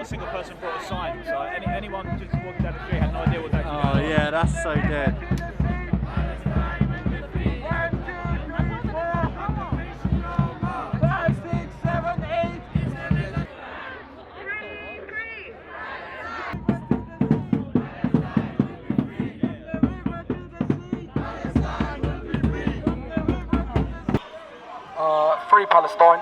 single person brought a sign, so anyone just walking down the street had no idea what that was. Oh yeah, that's so dead. 5, 6, 7, 8. Free Palestine.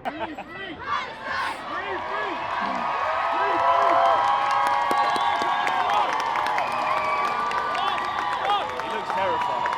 He looks terrified.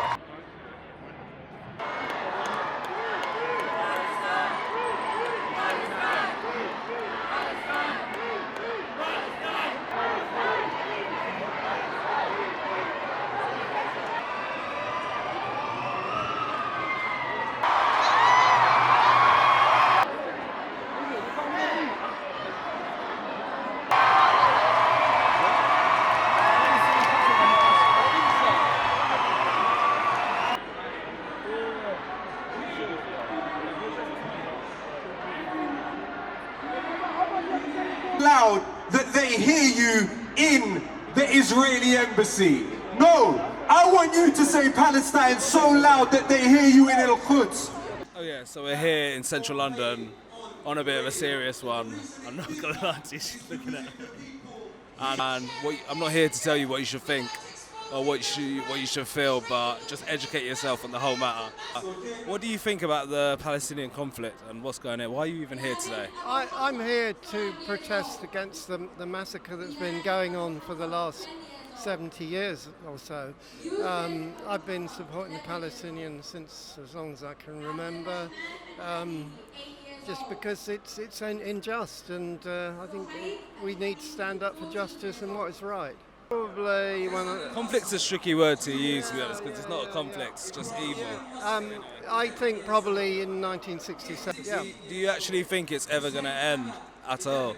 Loud that they hear you in the Israeli embassy. No, I want you to say Palestine so loud that they hear you in Al-Quds. Oh yeah, so we're here in central London on a bit of a serious one. I'm not gonna lie to you, she's looking at me. And I'm not here to tell you what you should think or what you should feel, but just educate yourself on the whole matter. What do you think about the Palestinian conflict and what's going on? Why are you even here today? I'm here to protest against the massacre that's been going on for the last 70 years or so. I've been supporting the Palestinians since as long as I can remember, just because it's unjust, and I think we need to stand up for justice and what is right. Probably Conflict's a tricky word to use, to be honest, because it's not a conflict, it's just evil. I think probably in 1967. Yeah. Do you actually think it's ever going to end at all?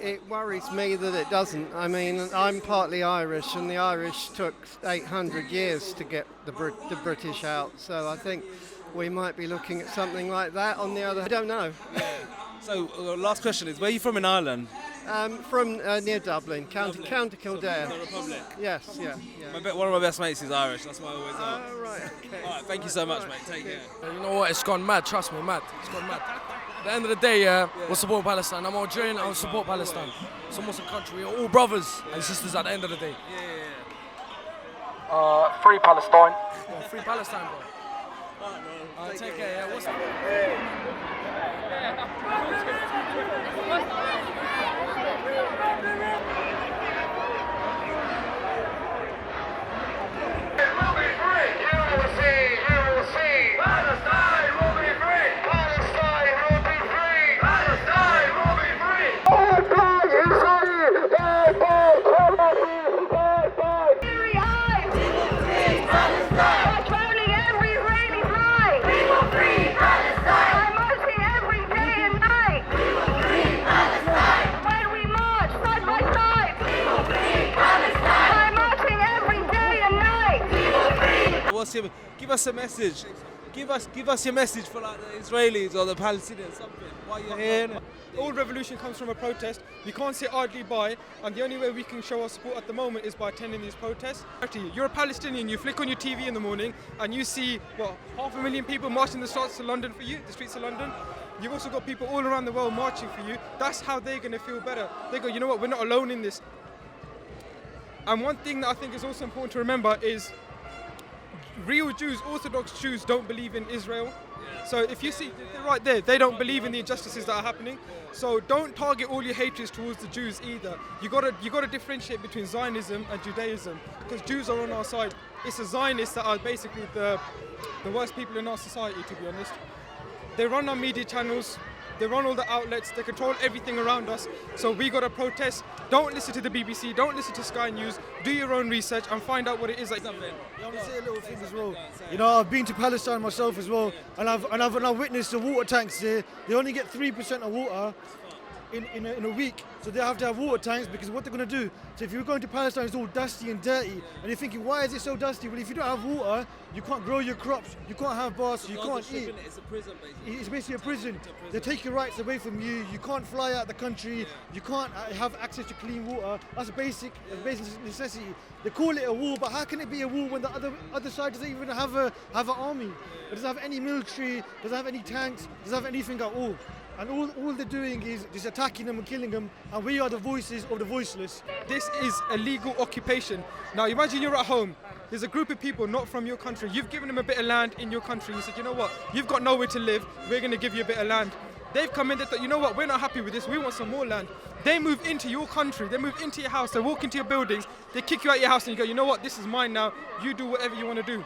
It worries me that it doesn't. I mean, I'm partly Irish, and the Irish took 800 years to get the British out, so I think we might be looking at something like that. On the other, I don't know. Yeah. So, last question is, where are you from in Ireland? From near Dublin, County Kildare. The Republic? Yes, yeah. One of my best mates is Irish, that's why I always know. Oh, right, okay. Alright, thank you so much, mate. Take care. You know what? It's gone mad. Trust me, mad. It's gone mad. At the end of the day, we're supporting Palestine. I'm Algerian. I support Palestine. It's a Muslim country. We're all brothers and sisters at the end of the day. Free Palestine. Yeah, free Palestine, bro. Alright, take care. Yeah. What's give us a message. Give us your message for like the Israelis or the Palestinians, something. Why you're here? All revolution comes from a protest. We can't sit idly by, and the only way we can show our support at the moment is by attending these protests. Actually, you're a Palestinian, you flick on your TV in the morning and you see, 500,000 people marching the streets of London for you, the streets of London. You've also got people all around the world marching for you. That's how they're going to feel better. They go, you know what, we're not alone in this. And one thing that I think is also important to remember is real Jews, Orthodox Jews, don't believe in Israel. So if you see, they're right there, they don't believe in the injustices that are happening. So don't target all your hatreds towards the Jews either. You gotta differentiate between Zionism and Judaism, because Jews are on our side. It's the Zionists that are basically the worst people in our society, to be honest. They run our media channels, they run all the outlets, they control everything around us. So we gotta protest. Don't listen to the BBC, don't listen to Sky News. Do your own research and find out what it is like. Let's say a little thing as well. You know, I've been to Palestine myself as well, and I've witnessed the water tanks there. They only get 3% of water, in a week, so they have to have water tanks because what they're going to do. So if you're going to Palestine, it's all dusty and dirty, and you're thinking, why is it so dusty? Well, if you don't have water, you can't grow your crops, you can't have baths, you can't eat. It's a prison, basically. It's basically a prison. They take your rights away from you. You can't fly out the country. You can't have access to clean water. That's a basic necessity. They call it a war, but how can it be a war when the other side doesn't even have an army? It doesn't have any military. Doesn't have any tanks. Doesn't have anything at all. And all they're doing is just attacking them and killing them. And we are the voices of the voiceless. This is a legal occupation. Now imagine you're at home. There's a group of people not from your country. You've given them a bit of land in your country. You said, you know what? You've got nowhere to live. We're going to give you a bit of land. They've come in, they thought, you know what? We're not happy with this. We want some more land. They move into your country. They move into your house. They walk into your buildings. They kick you out your house and you go, you know what? This is mine now. You do whatever you want to do.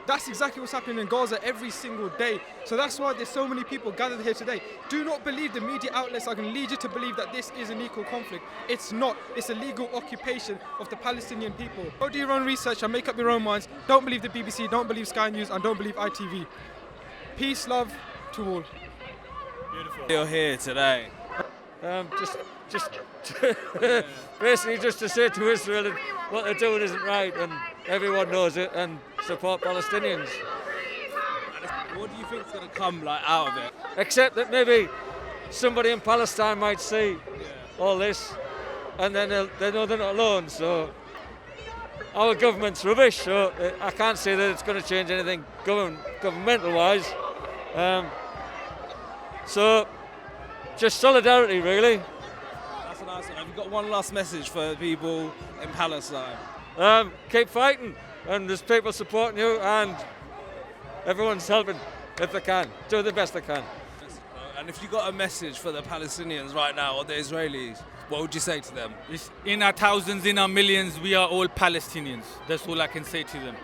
That's exactly what's happening in Gaza every single day. So that's why there's so many people gathered here today. Do not believe the media outlets are going to lead you to believe that this is an equal conflict. It's not. It's a legal occupation of the Palestinian people. Go do your own research and make up your own minds. Don't believe the BBC, don't believe Sky News, and don't believe ITV. Peace, love to all. Beautiful. You're here today. Just basically just to say to Israel that what they're doing isn't right, and everyone knows it, and support Palestinians. What do you think is going to come out of it? Except that maybe somebody in Palestine might see all this, and then they know they're not alone. So our government's rubbish. So I can't say that it's going to change anything governmental-wise. So just solidarity, really. That's a nice one. Have you got one last message for people in Palestine? Keep fighting, and there's people supporting you, and everyone's helping if they can. Do the best they can. And if you got a message for the Palestinians right now or the Israelis, what would you say to them? In our thousands, in our millions, we are all Palestinians. That's all I can say to them.